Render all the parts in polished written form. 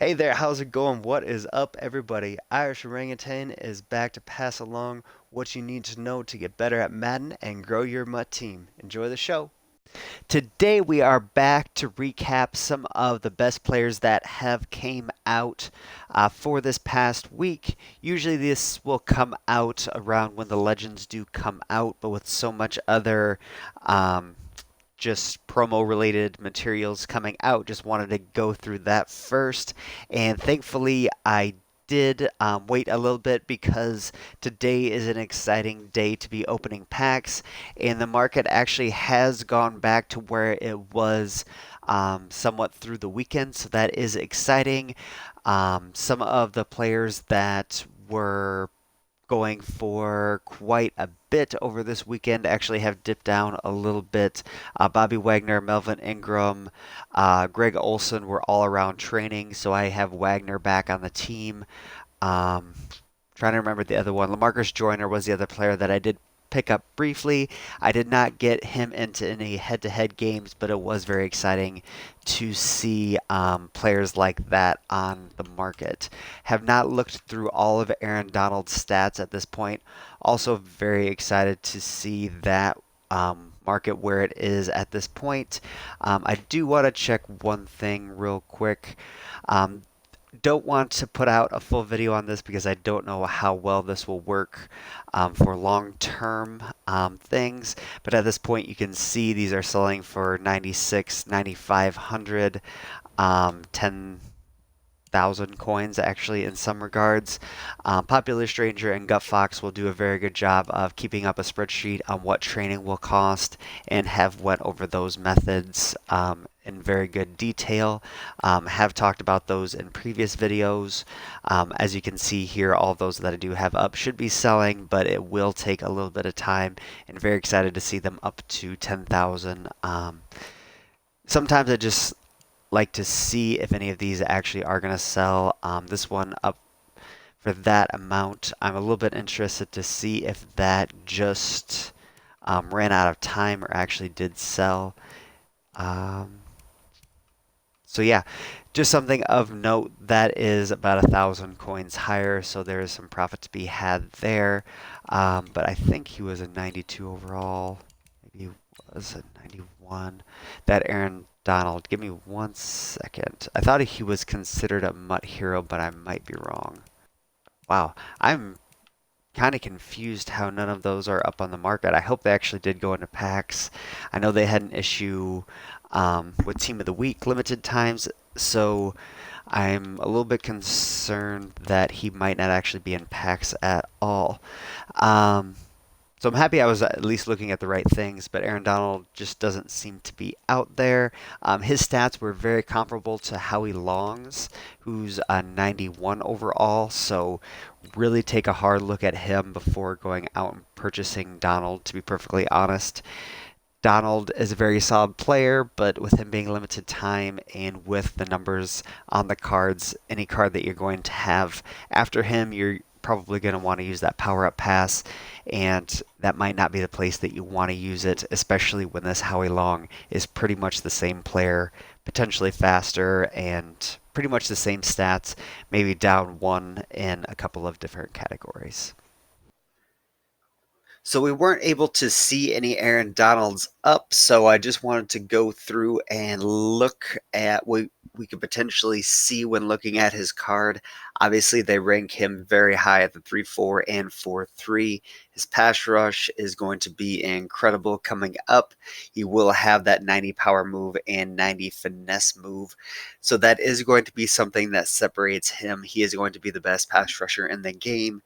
Hey there, how's it going? What is up, everybody? Irish Orangutan is back to pass along what you need to know to get better at Madden and grow your Mutt team. Enjoy the show. Today we are back to recap some of the best players that have came out for this past week. Usually this will come out around when the legends do come out, but with so much other um, just promo related materials coming out. Just wanted to go through that first. And thankfully, I did wait a little bit because today is an exciting day to be opening packs, and the market actually has gone back to where it was somewhat through the weekend, so that is exciting. Some of the players that were going for quite a bit over this weekend actually have dipped down a little bit. Bobby Wagner, Melvin Ingram, Greg Olson were all around training, so I have Wagner back on the team. Um, Trying to remember the other one. Lamarcus Joyner was the other player that I did pick up briefly. I did not get him into any head-to-head games, but it was very exciting to see players like that on the market. Have not looked through all of Aaron Donald's stats at this point. Also very excited to see that market where it is at this point. I do want to check one thing real quick. Um, don't want to put out a full video on this because I don't know how well this will work for long-term things. But at this point, you can see these are selling for 96, 9,500, 10,000 coins actually in some regards. Popular Stranger and Gut Fox will do a very good job of keeping up a spreadsheet on what training will cost and have went over those methods in very good detail. Have talked about those in previous videos. As you can see here, all of those that I do have up should be selling, but it will take a little bit of time, and very excited to see them up to 10,000. Sometimes I just like to see if any of these actually are going to sell. This one up for that amount. I'm a little bit interested to see if that just ran out of time or actually did sell. Um, so yeah, just something of note that is about 1,000 coins higher, so there is some profit to be had there. But I think he was a 92 overall. Maybe he was a 91. That Aaron Donald. Give me 1 second. I thought he was considered a Mutt hero, but I might be wrong. Wow, I'm kind of confused how none of those are up on the market. I hope they actually did go into packs. I know they had an issue with Team of the Week limited times, so I'm a little bit concerned that he might not actually be in packs at all. Um, so I'm happy I was at least looking at the right things, but Aaron Donald just doesn't seem to be out there. His stats were very comparable to Howie Long's, who's a 91 overall. So really take a hard look at him before going out and purchasing Donald, to be perfectly honest. Donald is a very solid player, but with him being limited time and with the numbers on the cards, any card that you're going to have after him, you're probably going to want to use that power up pass, and that might not be the place that you want to use it, especially when this Howie Long is pretty much the same player, potentially faster, and pretty much the same stats, maybe down one in a couple of different categories. So we weren't able to see any Aaron Donalds up, so I just wanted to go through and look at what we could potentially see when looking at his card. Obviously, they rank him very high at the 3-4 and 4-3. His pass rush is going to be incredible coming up. He will have that 90 power move and 90 finesse move. So that is going to be something that separates him. He is going to be the best pass rusher in the game,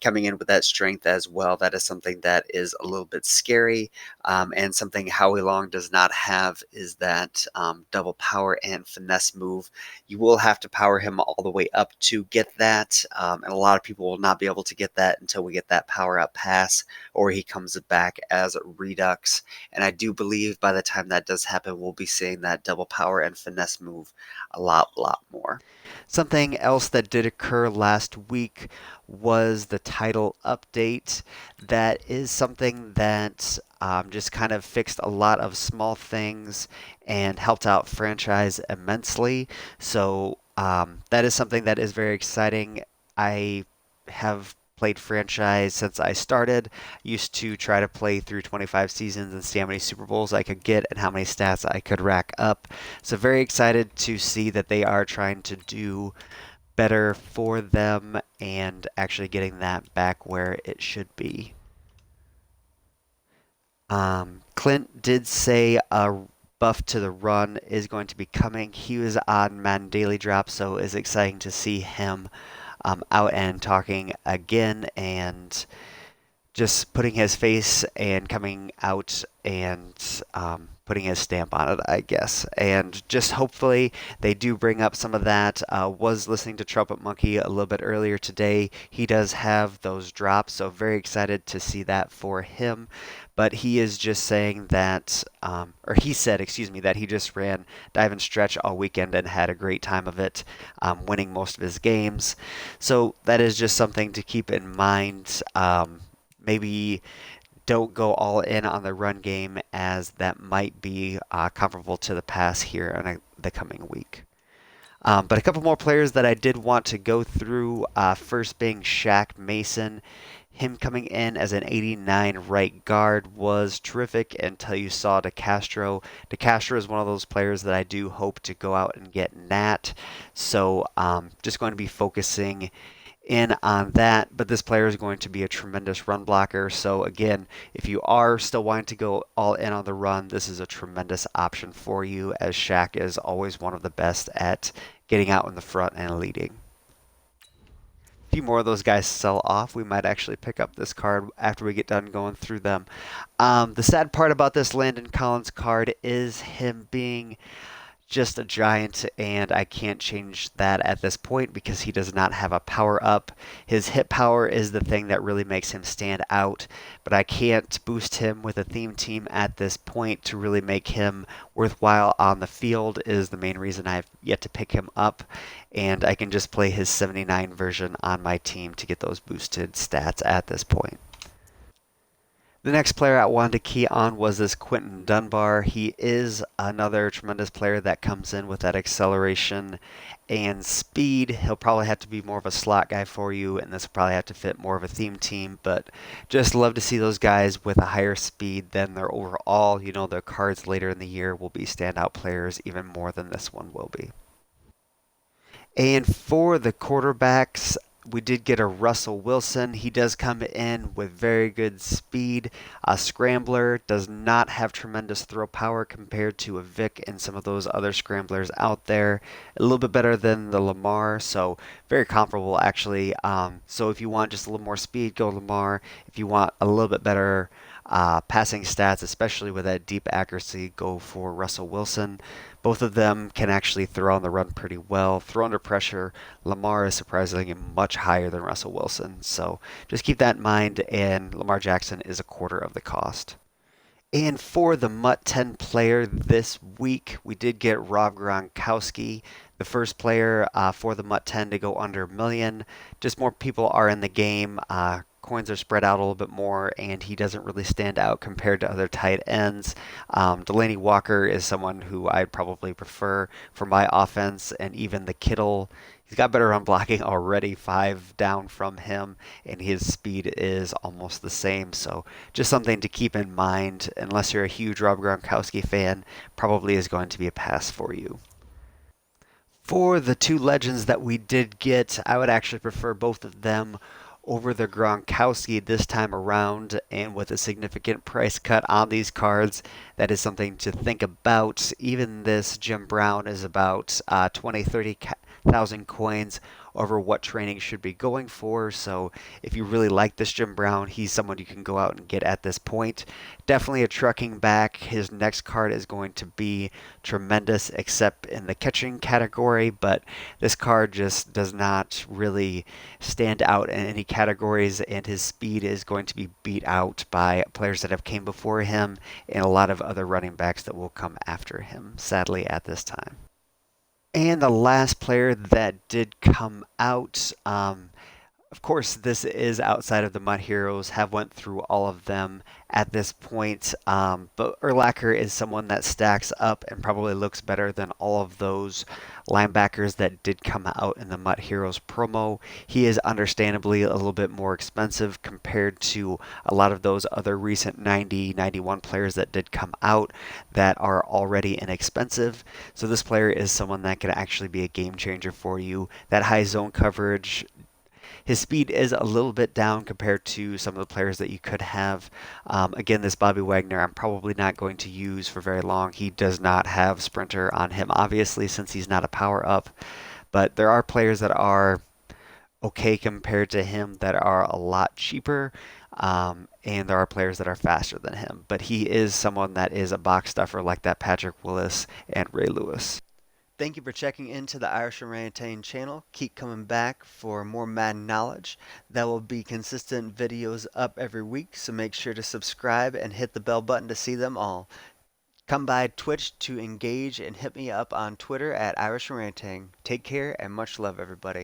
coming in with that strength as well. That is something that is a little bit scary, and something Howie Long does not have is that double power and finesse move. You will have to power him all the way up to get that, and a lot of people will not be able to get that until we get that power up pass or he comes back as Redux. And I do believe by the time that does happen, we'll be seeing that double power and finesse move a lot more. Something else that did occur last week was the title update. That is something that just kind of fixed a lot of small things and helped out franchise immensely. So That is something that is very exciting. I have played franchise since I started. Used to try to play through 25 seasons and see how many Super Bowls I could get and how many stats I could rack up. So very excited to see that they are trying to do better for them and actually getting that back where it should be. Clint did say a buff to the run is going to be coming. He was on Madden Daily Drop, so it's exciting to see him out and talking again and just putting his face and coming out and putting his stamp on it, I guess. And just hopefully they do bring up some of that. Was listening to Trumpet Monkey a little bit earlier today. He does have those drops, so very excited to see that for him. But he is just saying that, or he said, excuse me, that he just ran dive and stretch all weekend and had a great time of it, winning most of his games. So that is just something to keep in mind. Maybe don't go all in on the run game, as that might be comparable to the pass here in the coming week. But a couple more players that I did want to go through. First being Shaq Mason. Him coming in as an 89 right guard was terrific until you saw DeCastro. DeCastro is one of those players that I do hope to go out and get Nat. So just going to be focusing in on that, but this player is going to be a tremendous run blocker. So again, if you are still wanting to go all in on the run, this is a tremendous option for you, as Shaq is always one of the best at getting out in the front and leading. A few more of those guys sell off. We might actually pick up this card after we get done going through them. The sad part about this Landon Collins card is him being just a giant, and I can't change that at this point because he does not have a power up. His hit power is the thing that really makes him stand out, but I can't boost him with a theme team at this point to really make him worthwhile on the field, is the main reason I've yet to pick him up, and I can just play his 79 version on my team to get those boosted stats at this point. The next player I wanted to key on was this Quentin Dunbar. He is another tremendous player that comes in with that acceleration and speed. He'll probably have to be more of a slot guy for you, and this will probably have to fit more of a theme team, but just love to see those guys with a higher speed than their overall. Their cards later in the year will be standout players even more than this one will be. And for the quarterbacks, we did get a Russell Wilson. He does come in with very good speed. A scrambler, does not have tremendous throw power compared to a Vic and some of those other scramblers out there. A little bit better than the Lamar, so very comparable actually. So if you want just a little more speed, go Lamar. If you want a little bit better passing stats, especially with that deep accuracy, go for Russell Wilson. Both of them can actually throw on the run pretty well. Throw under pressure, Lamar is surprisingly much higher than Russell Wilson. So just keep that in mind, and Lamar Jackson is a quarter of the cost. And for the Mutt 10 player this week, we did get Rob Gronkowski, the first player for the Mutt 10 to go under a million. Just more people are in the game. Coins are spread out a little bit more, and he doesn't really stand out compared to other tight ends. Delaney Walker is someone who I'd probably prefer for my offense, and even the Kittle. He's got better run blocking already, 5 down from him, and his speed is almost the same. So just something to keep in mind. Unless you're a huge Rob Gronkowski fan, probably is going to be a pass for you. For the two legends that we did get, I would actually prefer both of them over the Gronkowski this time around, and with a significant price cut on these cards, that is something to think about. Even this Jim Brown is about 20,000 coins over what training should be going for. So if you really like this Jim Brown, he's someone you can go out and get at this point. Definitely a trucking back. His next card is going to be tremendous, except in the catching category, but this card just does not really stand out in any categories, and his speed is going to be beat out by players that have came before him and a lot of other running backs that will come after him, sadly, at this time. And the last player that did come out, Of course, this is outside of the Mud Heroes, have went through all of them at this point, but Urlacher is someone that stacks up and probably looks better than all of those linebackers that did come out in the Mud Heroes promo. He is understandably a little bit more expensive compared to a lot of those other recent 90, 91 players that did come out that are already inexpensive. So this player is someone that can actually be a game changer for you. That high zone coverage, his speed is a little bit down compared to some of the players that you could have. Again, this Bobby Wagner, I'm probably not going to use for very long. He does not have Sprinter on him, obviously, since he's not a power up. But there are players that are okay compared to him that are a lot cheaper. And there are players that are faster than him. But he is someone that is a box stuffer like that Patrick Willis and Ray Lewis. Thank you for checking into the Irish Orangutan channel. Keep coming back for more Madden knowledge. There will be consistent videos up every week, so make sure to subscribe and hit the bell button to see them all. Come by Twitch to engage and hit me up on Twitter at Irish Orangutan. Take care and much love, everybody.